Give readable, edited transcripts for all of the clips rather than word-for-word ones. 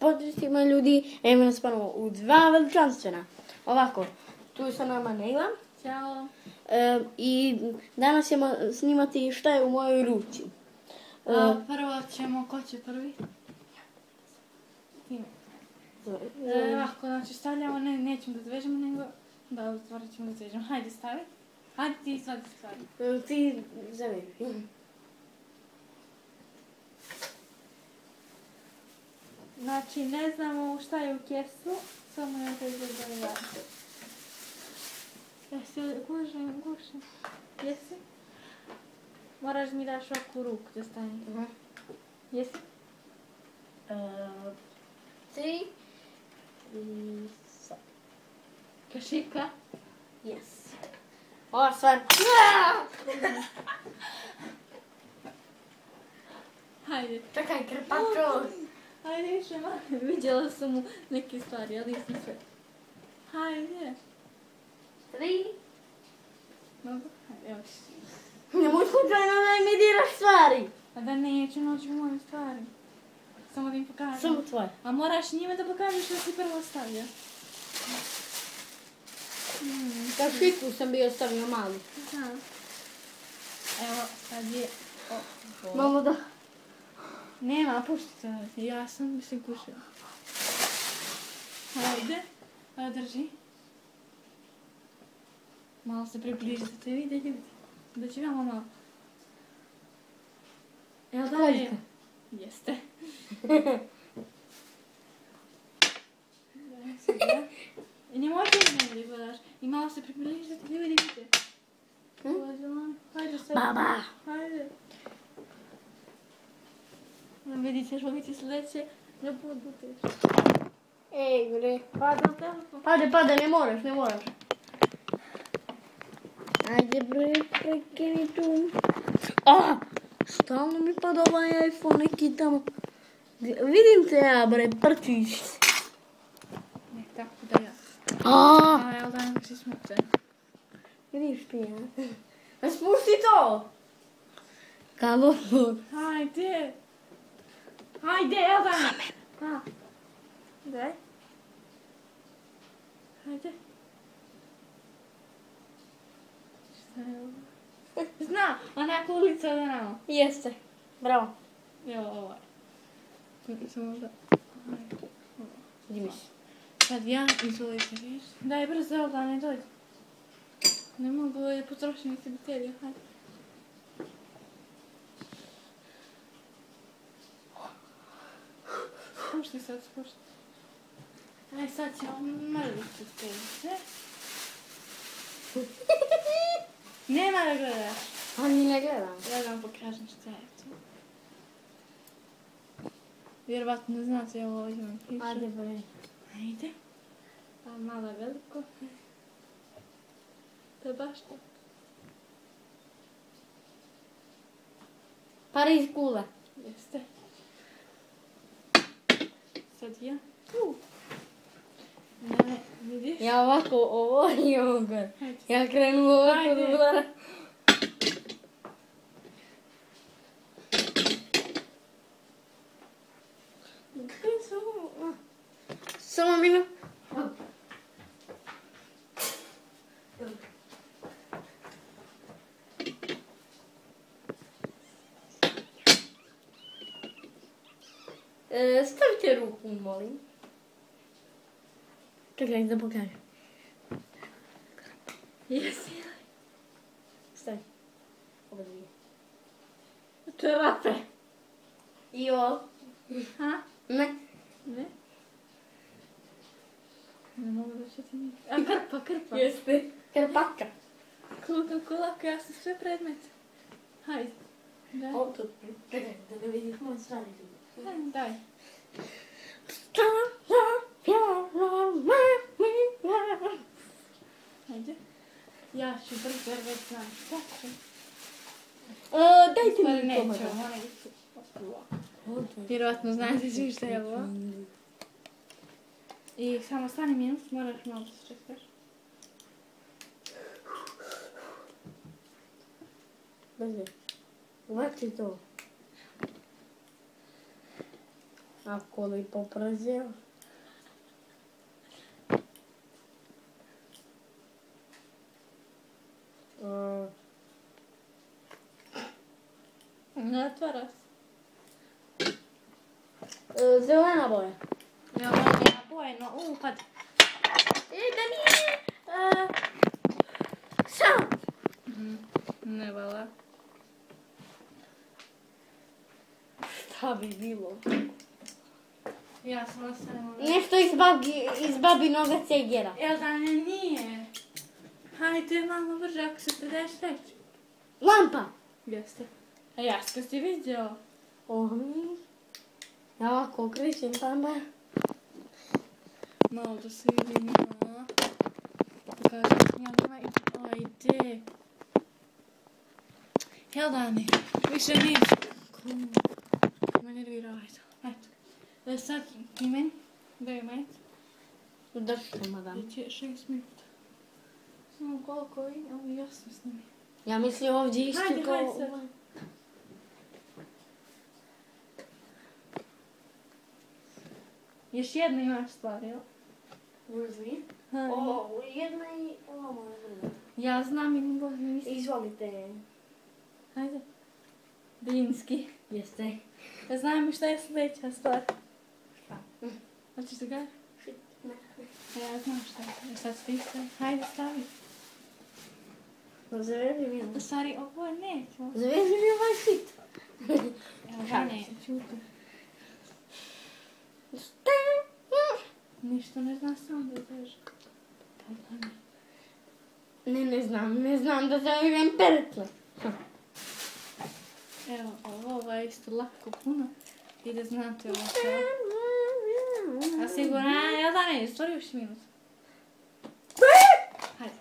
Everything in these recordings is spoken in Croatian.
Pozdrav ljudi, evo nas ponovo u dva veličanstvena. Ovako, tu je sa nama Nejla. Ćao. I danas ćemo snimati šta je u mojoj ruci. Prvo ćemo, ko će prvi? Ti. Ovako, znači stavljamo, nećemo da zvežemo, nego da u stvari ćemo da zvežemo. Hajde stavi. Hajde ti sad stavi. Ti zaveži. Znači, ne znamo šta je u kesu, samo je to izgleda jako. Jesi gušen? Jesi? Moraš mi daš ovako u ruku da stane. Jesi? 3 i sad. Kašika? Yes. Ova stvar. Hajde. Čekaj, krpačo. Hajde više malo. Vidjela sam mu neke stvari, ali nisam sve. Hajde. 3. Dobro, hajde, evo ti. Nemoj slučajno da mi diraš stvari. A da neću noći u moje stvari. Samo da im pokažem. Samo tvoje. A moraš njima da pokažeš što si prvo stavio. Kašiku sam bio stavio malu. Aha. Evo, sad je... Mamo da... Nema, pušti to. Ja sam se kušila. Hajde. Evo, drži. Malo se približi da te vide ljudi. Da će vama malo. Evo da je... Jeste. I nemoj ti mene da gledaš. I malo se približi da te ljudi vide. Hajde sad. Baba. Hajde. Vidite, što biti sljedeće. Ne budu teško. Ej, bre. Pada telefon. Pada, ne moraš. Ajde bre, prekini tu. Stalno mi pada ovaj iPhone neki tamo. Vidim te ja bre, prčiš se. Ne, tako da ja. Evo da nam si smute. Vidiš ti ja. Spusti to. Kamo? Hajde. Hajde, evo da nam. Daj. Hajde. Šta je ovo? Zna, onako ulica da nama. Jeste. Bravo. Evo ovaj. Samo da... Dimiš. Sad ja izvolite viš. Daj brzo, evo da ne dođe. Ne mogu, je potrošeni se baterija, hajde. Spušti sad, spušti. Aj, sad ćemo mrvicu staviti, Nema da gledaš. Ani ne gledam. Ja vam pokažem šta je to. Vjerovatno ne znate, evo ovdje vam piše. Ajde bre. Ajde. A malo veliko. To je baš to. Pariz kula. Jeste. Sad ja. Ne, vidiš? Ja ovako ovo i ovoga. Ja krenu ovako da udara. Samo minut. Stavite ruku, molim. Čekaj, da pokažem. Jesi. Stavi. Oba dvije. Čarape. I ovo. Ha? Ne. Ne? Ne mogu da četim. A krpa. Jeste. Krpaka. Koliko lako, ja sam sve predmete. Hajde. Daj. Ovo tu. Čekaj, da ne vidim moje stvari. Daj. Hajde. Ja ću brzo jer već znam šta ću. Dajte Ali mi neću, pomoć. ona ići. Vjerovatno znate svi šta je ovo. I samo stani minut, moraš malo da se čekaš. Brzo. Uvati to. Ako li poprazio? Ne otvara se. Zelena boja. Ja, ja bojno, upad. Da nije! Sam! Ne vala. Šta bi bilo? Ja sam ostavila. Nešto iz babinoga cegera. Jel da ne nije? Hajde malo brže ako se predeš reći. Lampa! Jeste. A Jaska si vidio? Ja ovako okrećem tamo. Malo da se vidim. Da kažem, ajde. Jel da ne? Više neću. Me nervira ovaj to. Ajde. Sad ti meni. Daj meni. Držite, madam. Već je 6 minuta. Samo koliko i ovo jasno snimi. Ja mislim ovdje isto Hajde, kao... hajde sad. Još jedna imaš stvar, jel? Uzmi. Hajde. Jedna i ova moja druga. Ja znam i mogu mislim. Izvolite. Hajde. Dinski. Jeste. Ja znam šta je sljedeća stvar. Šta? Hoćeš da ga? Ne. Ja znam šta je. Sad stište. Hajde, stavi. Zavedi mi ovo. Stvari, ovo neću. Zavedi mi ovaj šit. Evo ga ne, čuti. Ništa ne zna sam da teže. Ne znam da zavim pertle. Evo, ovo je isto lako puno. I da znate ovo sve. A sigurno, jel da ne, stvari još minut. Hajde.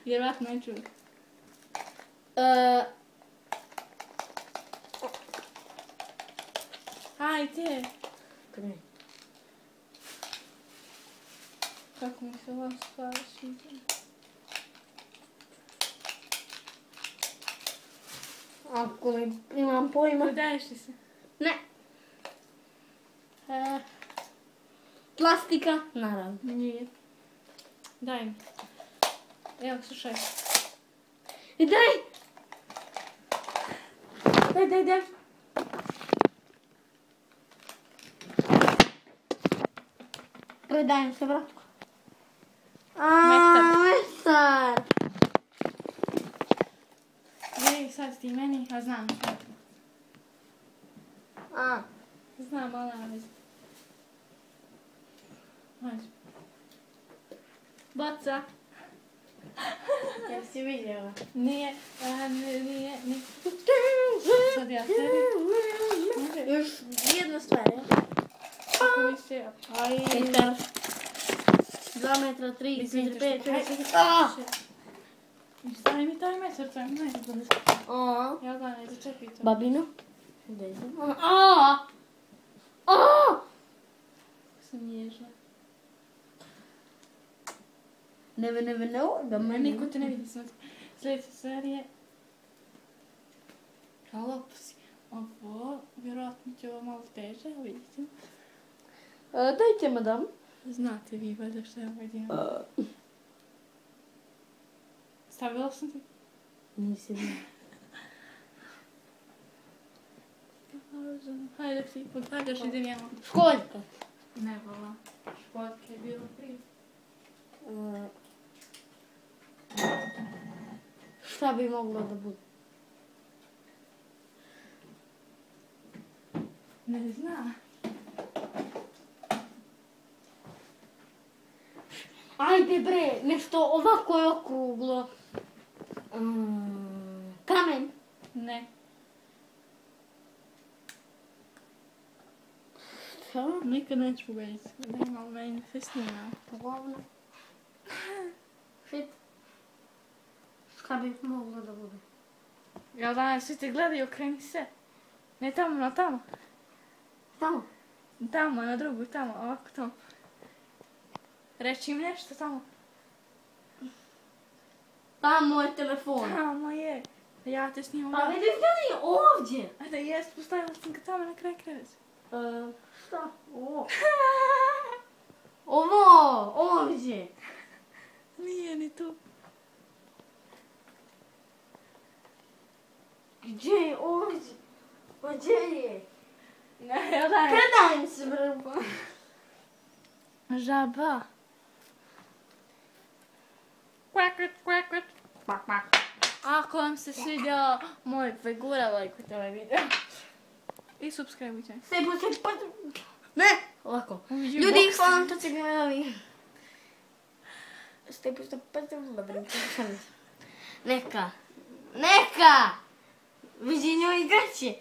Vjerovatno ne čuo. Hajde. Kako mi se ova stvar sviđa. Ako li imam pojma. Udaješ li se? Ne. Plastika? Naravno. Nije. Daj mi. Evo, slušaj. I daj! Daj. Predajem se, bratko. Metar. Ej, sad ti meni, a znam. Znam, ali nema veze. Hajde. Baca. Jesi vidjela? Nije. Sad ja tebi. Još jedna stvar, ja? Kako više? Metar. 2 metra, 3, 4, 5, 6. Stavi mi taj metar, to je metar. Ja ga ne začepi to. Babino? Sam nježna. Never know. Da me Niko te ne vidi sad. Sljedeća serija. Kalopsi. Ovo, vjerojatno će ovo malo teže, ali vidite. Dajte, madam. Znate vi valjda što je ovaj dio. Stavila sam ti? Nisi vidio. Hajde ti podvađaš, idem ja. Školjka. Ne vola. Školjka je bilo prije. Šta bi moglo da bude? Ne zna. Ajde bre, nešto ovako je okruglo. Kamen. Ne. Šta? Nikad neću pogoditi. Nema u meni sve snima. Poglavno. Shit. Šta bi moglo da bude? Jel danas svi te gledaju, okreni se. Ne tamo, na tamo. Tamo. Tamo, na drugu, tamo, ovako tamo. Reći im nešto tamo. Tamo je telefon. Tamo je. Ja te snimam. Pa vidiš da nije ovdje. Ajde, jest, postavila sam ga tamo na kraj kreveta. Šta? Ovo vidi. Nije ni tu. Gdje je ovo vidi? Pa gdje je? Ne, daj. Predajem se, brbo. Žaba. Kvakvat, kvakvat. Kvak, kvak. Ako vam se svidio moj figura, lajkujte ovaj video. I subscribeujte. Ne! Ovako. Ljudi, hvala vam što ste gledali. Neka. Neka! Vidi njoj igraće.